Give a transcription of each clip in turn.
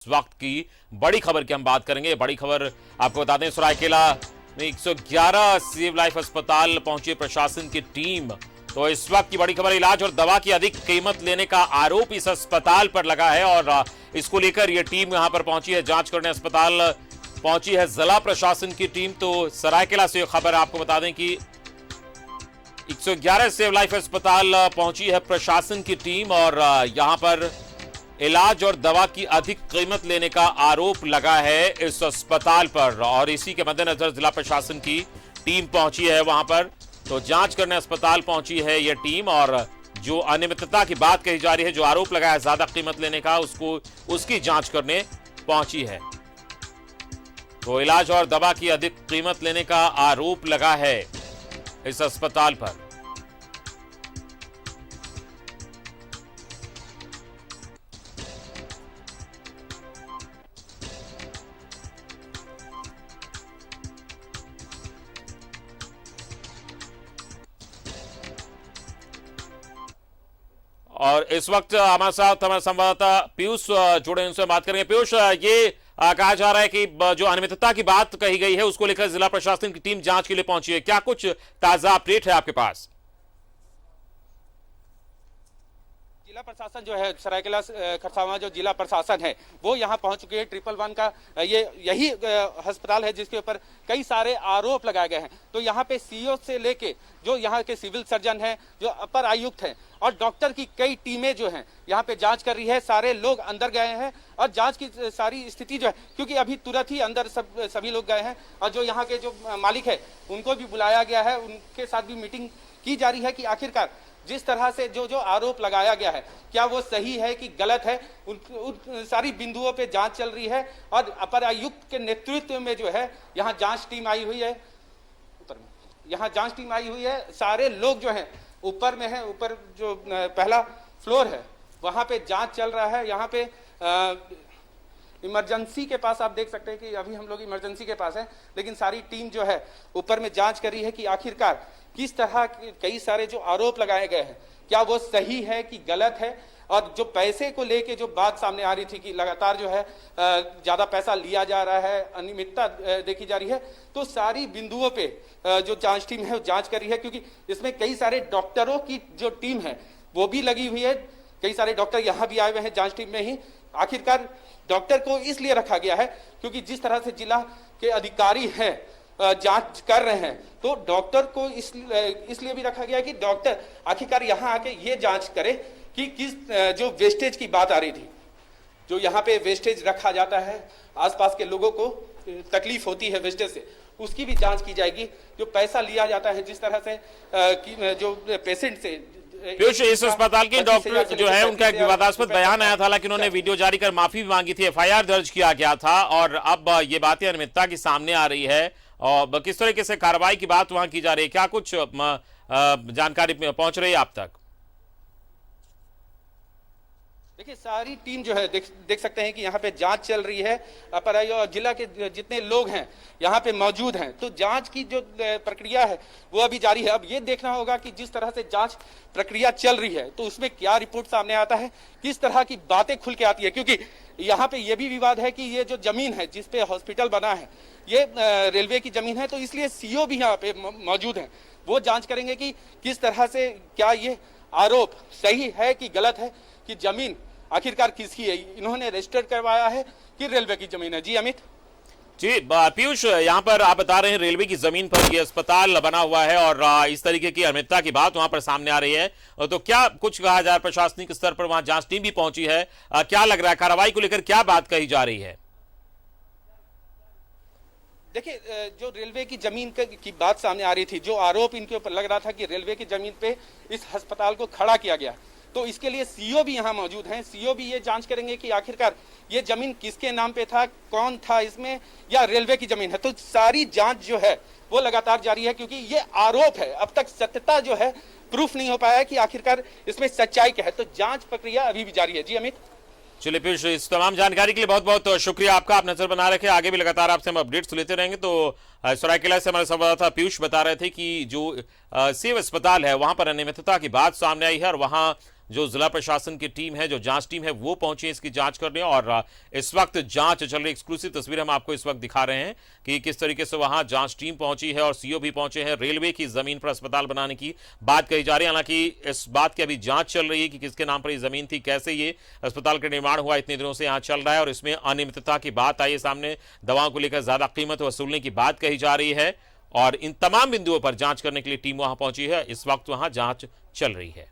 इस वक्त की बड़ी खबर की हम बात करेंगे। बड़ी खबर आपको बता दें, सरायकेला में 111 सेव लाइफ अस्पताल पहुंची प्रशासन की टीम। तो इस वक्त की बड़ी खबर, इलाज और दवा की अधिक कीमत लेने का आरोप इस अस्पताल पर लगा है और इसको लेकर यह टीम यहां पर पहुंची है, जांच करने अस्पताल पहुंची है जिला प्रशासन की टीम। तो सरायकेला से खबर आपको बता दें कि 111 सेव लाइफ अस्पताल पहुंची है प्रशासन की टीम और यहां पर इलाज और दवा की अधिक कीमत लेने का आरोप लगा है इस अस्पताल पर और इसी के मद्देनजर जिला प्रशासन की टीम पहुंची है वहां पर। तो जांच करने अस्पताल पहुंची है यह टीम और जो अनियमितता की बात कही जा रही है, जो आरोप लगा है ज्यादा कीमत लेने का, उसकी जांच करने पहुंची है। तो इलाज और दवा की अधिक कीमत लेने का आरोप लगा है इस अस्पताल पर। और इस वक्त हमारे साथ हमारे संवाददाता पीयूष जुड़े, उनसे बात करेंगे। पीयूष, ये कहा जा रहा है कि जो अनियमितता की बात कही गई है उसको लेकर जिला प्रशासन की टीम जांच के लिए पहुंची है, क्या कुछ ताजा अपडेट है आपके पास? जिला प्रशासन जो है सरायकेला खरसावां जो जिला प्रशासन है वो यहाँ पहुंच चुके हैं। 111 का यही अस्पताल है जिसके ऊपर कई सारे आरोप लगाए गए हैं। तो यहाँ पे सीईओ से लेके जो यहाँ के सिविल सर्जन हैं, जो अपर आयुक्त हैं और डॉक्टर की कई टीमें जो हैं यहाँ पे जांच कर रही है। सारे लोग अंदर गए हैं और जांच की सारी स्थिति जो है, क्योंकि अभी तुरंत ही अंदर सभी लोग गए हैं और जो यहाँ के जो मालिक है उनको भी बुलाया गया है, उनके साथ भी मीटिंग की जा रही है कि आखिरकार जिस तरह से जो आरोप लगाया गया है क्या वो सही है कि गलत है। उन सारी बिंदुओं पे जांच चल रही है और अपर आयुक्त के नेतृत्व में जो है यहाँ जांच टीम आई हुई है। ऊपर में यहाँ जांच टीम आई हुई है, सारे लोग जो हैं ऊपर में है, ऊपर जो पहला फ्लोर है वहां पे जांच चल रहा है। यहाँ पे इमरजेंसी के पास आप देख सकते हैं कि अभी हम लोग इमरजेंसी के पास है, लेकिन सारी टीम जो है ऊपर में जांच कर रही है कि आखिरकार किस तरह कई सारे जो आरोप लगाए गए हैं क्या वो सही है कि गलत है। और जो पैसे को लेके जो बात सामने आ रही थी कि लगातार जो है ज्यादा पैसा लिया जा रहा है, अनियमितता देखी जा रही है, तो सारी बिंदुओं पे जो जांच टीम है वो जांच कर रही है। क्योंकि इसमें कई सारे डॉक्टरों की जो टीम है वो भी लगी हुई है, कई सारे डॉक्टर यहाँ भी आए हुए हैं जांच टीम में ही। आखिरकार डॉक्टर को इसलिए रखा गया है क्योंकि जिस तरह से जिला के अधिकारी हैं जांच कर रहे हैं, तो डॉक्टर को इसलिए भी रखा गया है कि डॉक्टर आखिरकार यहाँ आके ये जांच करे कि किस जो वेस्टेज की बात आ रही थी, जो यहाँ पे वेस्टेज रखा जाता है, आसपास के लोगों को तकलीफ होती है वेस्टेज से, उसकी भी जांच की जाएगी। जो पैसा लिया जाता है जिस तरह से जो पेशेंट से। पीयूष, इस अस्पताल के डॉक्टर जो है उनका एक विवादास्पद बयान आया था, हालांकि उन्होंने वीडियो जारी कर माफी भी मांगी थी, एफआईआर दर्ज किया गया था और अब ये बातें अनियमितता की सामने आ रही है और किस तरीके से कार्रवाई की बात वहां की जा रही है, क्या कुछ जानकारी पहुंच रही है आप तक? देखिए सारी टीम जो है देख सकते हैं कि यहाँ पे जांच चल रही है। अपर आयुक्त और जिला के जितने लोग हैं यहाँ पे मौजूद हैं, तो जांच की जो प्रक्रिया है वो अभी जारी है। अब ये देखना होगा कि जिस तरह से जांच प्रक्रिया चल रही है तो उसमें क्या रिपोर्ट सामने आता है, किस तरह की बातें खुल के आती है। क्योंकि यहाँ पे ये भी विवाद है कि ये जो जमीन है जिसपे हॉस्पिटल बना है ये रेलवे की जमीन है, तो इसलिए सीईओ भी यहाँ पे मौजूद है। वो जांच करेंगे कि किस तरह से क्या ये आरोप सही है कि गलत है, कि जमीन आखिरकार किसकी है, इन्होंने रजिस्टर्ड करवाया है कि रेलवे की जमीन है। जी अमित। जी पीयूष, यहाँ पर आप बता रहे हैं रेलवे की जमीन पर यह अस्पताल बना हुआ है और इस तरीके की अनियमितता की बात वहां पर सामने आ रही है, तो क्या कुछ कहा जाए, प्रशासनिक स्तर पर वहां जांच टीम भी पहुंची है, क्या लग रहा है कार्रवाई को लेकर क्या बात कही जा रही है? देखिए जो रेलवे की जमीन की बात सामने आ रही थी, जो आरोप इनके ऊपर लग रहा था कि रेलवे की जमीन पे इस अस्पताल को खड़ा किया गया, तो इसके लिए सीईओ भी यहाँ मौजूद हैं। सीईओ भी ये जांच करेंगे कि आखिरकार ये जमीन किसके नाम पे था, कौन था इसमें, या रेलवे की जमीन है। तो सारी जांच जो है वो लगातार जारी है क्योंकि ये आरोप है, अब तक सत्यता जो है प्रूफ नहीं हो पाया है कि आखिरकार इसमें सच्चाई क्या है। तो जांच प्रक्रिया अभी भी जारी है। जी अमित। चलिए पीयूष, इस तमाम जानकारी के लिए बहुत बहुत शुक्रिया आपका। आप नजर बना रखे, आगे भी लगातार आपसे हम अपडेट्स लेते रहेंगे। तो सरायकेला से हमारे संवाददाता पीयूष बता रहे थे कि जो सेव अस्पताल है वहां पर अनियमितता की बात सामने आई है और वहां जो जिला प्रशासन की टीम है, जो जांच टीम है, वो पहुंची है इसकी जांच करने। और इस वक्त जांच चल रही, एक्सक्लूसिव तस्वीर हम आपको इस वक्त दिखा रहे हैं कि किस तरीके से वहां जांच टीम पहुंची है और सीओ भी पहुंचे हैं। रेलवे की जमीन पर अस्पताल बनाने की बात कही जा रही है, हालांकि इस बात की अभी जांच चल रही है कि किसके नाम पर ये जमीन थी, कैसे ये अस्पताल का निर्माण हुआ, इतने दिनों से यहां चल रहा है। और इसमें अनियमितता की बात आई है सामने, दवाओं को लेकर ज्यादा कीमत वसूलने की बात कही जा रही है और इन तमाम बिंदुओं पर जांच करने के लिए टीम वहां पहुंची है। इस वक्त वहां जांच चल रही है।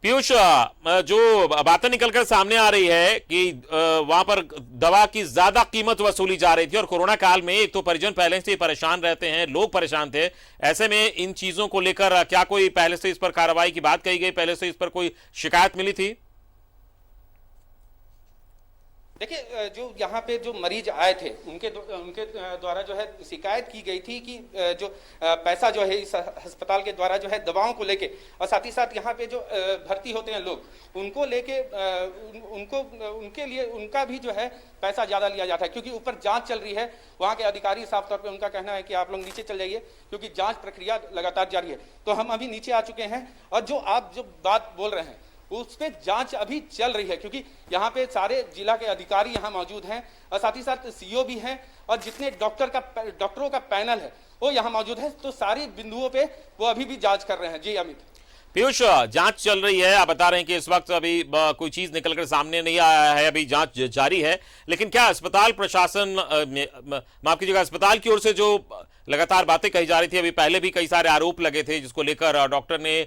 पीयूष, जो बातें निकलकर सामने आ रही है कि वहां पर दवा की ज्यादा कीमत वसूली जा रही थी और कोरोना काल में एक तो परिजन पहले से ही परेशान रहते हैं, लोग परेशान थे, ऐसे में इन चीजों को लेकर क्या कोई पहले से इस पर कार्रवाई की बात कही गई, पहले से इस पर कोई शिकायत मिली थी? देखिए, जो यहाँ पे जो मरीज आए थे उनके द्वारा जो है शिकायत की गई थी कि जो पैसा जो है इस अस्पताल के द्वारा जो है दवाओं को लेके और साथ ही साथ यहाँ पे जो भर्ती होते हैं लोग उनको लेके उनके लिए उनका भी जो है पैसा ज़्यादा लिया जाता है, क्योंकि ऊपर जांच चल रही है। वहाँ के अधिकारी साफ तौर पे उनका कहना है कि आप लोग नीचे चल जाइए क्योंकि जांच प्रक्रिया लगातार जारी है। तो हम अभी नीचे आ चुके हैं और जो आप जो बात बोल रहे हैं उस पे जांच अभी चल रही है, क्योंकि यहाँ पे सारे जिला के अधिकारी यहाँ मौजूद हैं और साथ ही साथ सीओ भी हैं और जितने डॉक्टरों का पैनल है वो यहाँ मौजूद है। तो सारी बिंदुओं पे वो अभी भी जांच कर रहे हैं। जी अमित। पीयूष, जांच चल रही है, आप बता रहे हैं कि इस वक्त अभी कोई चीज निकलकर सामने नहीं आया है, अभी जांच जारी है, लेकिन क्या अस्पताल प्रशासन, माफ कीजिएगा, अस्पताल की ओर से जो लगातार बातें कही जा रही थी, अभी पहले भी कई सारे आरोप लगे थे जिसको लेकर डॉक्टर ने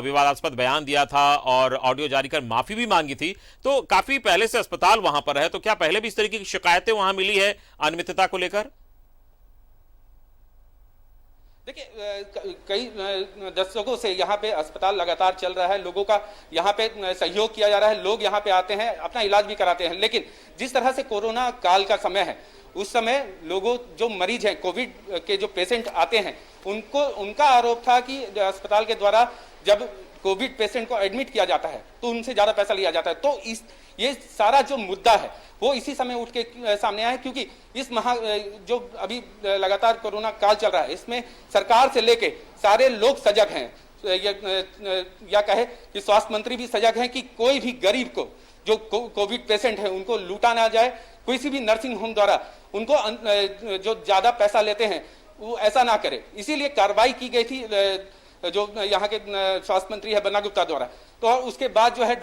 विवादास्पद बयान दिया था और ऑडियो जारी कर माफी भी मांगी थी, तो काफी पहले से अस्पताल वहां पर है, तो क्या पहले भी इस तरीके की शिकायतें वहां मिली है अनियमितता को लेकर? देखिए, कई दशकों से यहाँ पे अस्पताल लगातार चल रहा है, लोगों का यहाँ पे सहयोग किया जा रहा है, लोग यहाँ पे आते हैं, अपना इलाज भी कराते हैं। लेकिन जिस तरह से कोरोना काल का समय है, उस समय लोगों जो मरीज हैं, कोविड के जो पेशेंट आते हैं, उनका आरोप था कि अस्पताल के द्वारा जब कोविड पेशेंट को एडमिट किया जाता है तो उनसे ज्यादा पैसा लिया जाता है। तो ये सारा जो मुद्दा है वो इसी समय उठ के सामने आया, क्योंकि इस जो अभी लगातार कोरोना काल चल रहा है, इसमें सरकार से लेके सारे लोग सजग हैं, या कहे कि स्वास्थ्य मंत्री भी सजग हैं कि कोई भी गरीब को जो कोविड पेशेंट है उनको लूटा ना जाए, किसी भी नर्सिंग होम द्वारा उनको जो ज्यादा पैसा लेते हैं वो ऐसा ना करे। इसीलिए कार्रवाई की गई थी जो यहाँ के स्वास्थ्य मंत्री है बन्ना गुप्ता द्वारा। तो उसके बाद जो है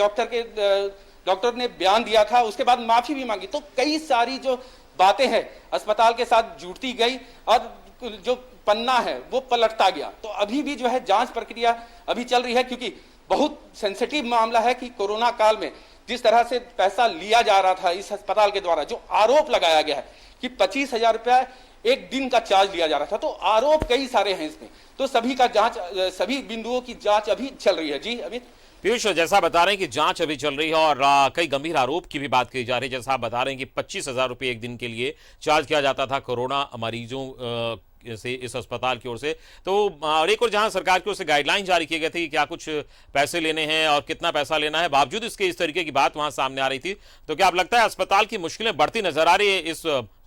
डॉक्टर ने बयान दिया था, उसके बाद माफी भी मांगी। तो कई सारी जो बातें हैं अस्पताल के साथ जुड़ती गई और जो पन्ना है वो पलटता गया। तो अभी भी जो है जांच प्रक्रिया अभी चल रही है, क्योंकि बहुत सेंसिटिव मामला है कि कोरोना काल में जिस तरह से पैसा लिया जा रहा था इस अस्पताल के द्वारा, जो आरोप लगाया गया है कि 25,000 रुपया एक दिन का चार्ज लिया जा रहा था, तो आरोप कई सारे हैं इसमें। तो सभी का जांच, सभी बिंदुओं की जांच अभी चल रही है। जी अमित। पीयूष, जैसा बता रहे हैं कि जांच अभी चल रही है और कई गंभीर आरोप की भी बात की जा रही है, जैसा आप बता रहे हैं कि 25,000 रुपये एक दिन के लिए चार्ज किया जाता था कोरोना मरीजों से इस अस्पताल की ओर से। तो और एक और जहां सरकार की ओर से गाइडलाइन जारी की गई थी कि क्या कुछ पैसे लेने हैं और कितना पैसा लेना है, बावजूद इसके इस तरीके की बात वहां सामने आ रही थी, तो क्या आप लगता है अस्पताल की मुश्किलें बढ़ती नजर आ रही है इस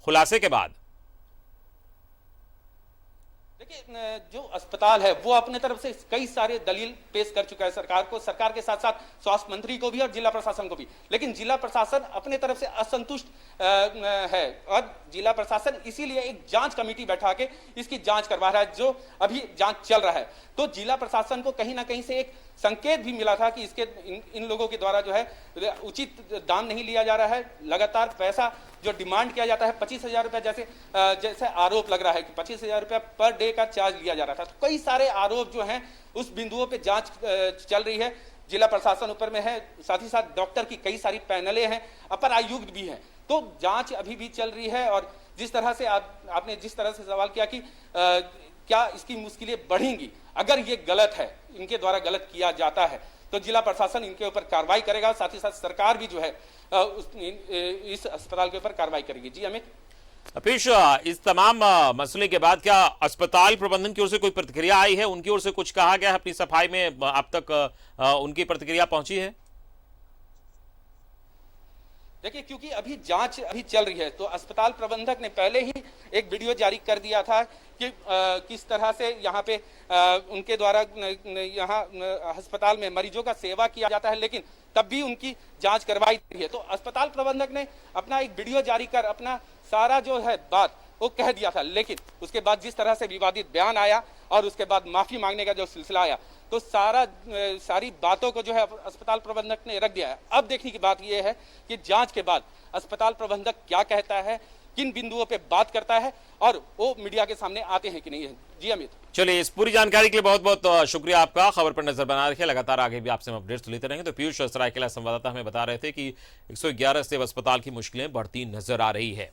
खुलासे के बाद? देखिए, जो अस्पताल है वो अपने तरफ से कई सारे दलील पेश कर चुका है सरकार को, सरकार के साथ साथ स्वास्थ्य मंत्री को भी और जिला प्रशासन को भी। लेकिन जिला प्रशासन अपने तरफ से असंतुष्ट है और जिला प्रशासन इसीलिए एक जांच कमेटी बैठा के इसकी जांच करवा रहा है, जो अभी जांच चल रहा है। तो जिला प्रशासन को कहीं ना कहीं से एक संकेत भी मिला था कि इसके इन लोगों के द्वारा जो है उचित दाम नहीं लिया जा रहा है, लगातार पैसा जो डिमांड किया जाता है 25,000 रुपया, जैसे आरोप लग रहा है कि 25,000 रुपया पर डे का चार्ज लिया जा रहा था। तो कई सारे आरोप जो हैं उस बिंदुओं पे जांच चल रही है, जिला प्रशासन ऊपर में है, साथ ही साथ डॉक्टर की कई सारी पैनलें हैं, अपर आयुक्त भी हैं। तो जांच अभी भी चल रही है और जिस तरह से आपने जिस तरह से सवाल किया कि क्या इसकी मुश्किलें बढ़ेंगी अगर ये गलत है, इनके द्वारा गलत किया जाता है, तो जिला प्रशासन इनके ऊपर कार्रवाई करेगा, साथ ही साथ सरकार भी जो है इस अस्पताल के ऊपर कार्रवाई करेगी। जी अमित। पीयूष, इस तमाम मसले के बाद क्या अस्पताल प्रबंधन की ओर से कोई प्रतिक्रिया आई है, उनकी ओर से कुछ कहा गया है अपनी सफाई में, अब तक उनकी प्रतिक्रिया पहुंची है? देखिए, क्योंकि अभी जांच अभी चल रही है, तो अस्पताल प्रबंधक ने पहले ही एक वीडियो जारी कर दिया था कि किस तरह से यहाँ पे उनके द्वारा यहाँ अस्पताल में मरीजों का सेवा किया जाता है, लेकिन तब भी उनकी जांच करवाई रही है। तो अस्पताल प्रबंधक ने अपना एक वीडियो जारी कर अपना सारा जो है बात वो कह दिया था, लेकिन उसके बाद जिस तरह से विवादित बयान आया और उसके बाद माफी मांगने का जो सिलसिला आया, तो सारी बातों को जो है अस्पताल प्रबंधक ने रख दिया है। अब देखने की बात यह है कि जांच के बाद अस्पताल प्रबंधक क्या कहता है, किन बिंदुओं पे बात करता है और वो मीडिया के सामने आते हैं कि नहीं है। जी अमित। चलिए, इस पूरी जानकारी के लिए बहुत बहुत शुक्रिया आपका। खबर पर नजर बना रखिए, लगातार आगे भी आपसे हम अपडेट्स लेते रहेंगे। तो पीयूष सरायकेला संवाददाता हमें बता रहे थे कि 111 से अस्पताल की मुश्किलें बढ़ती नजर आ रही है।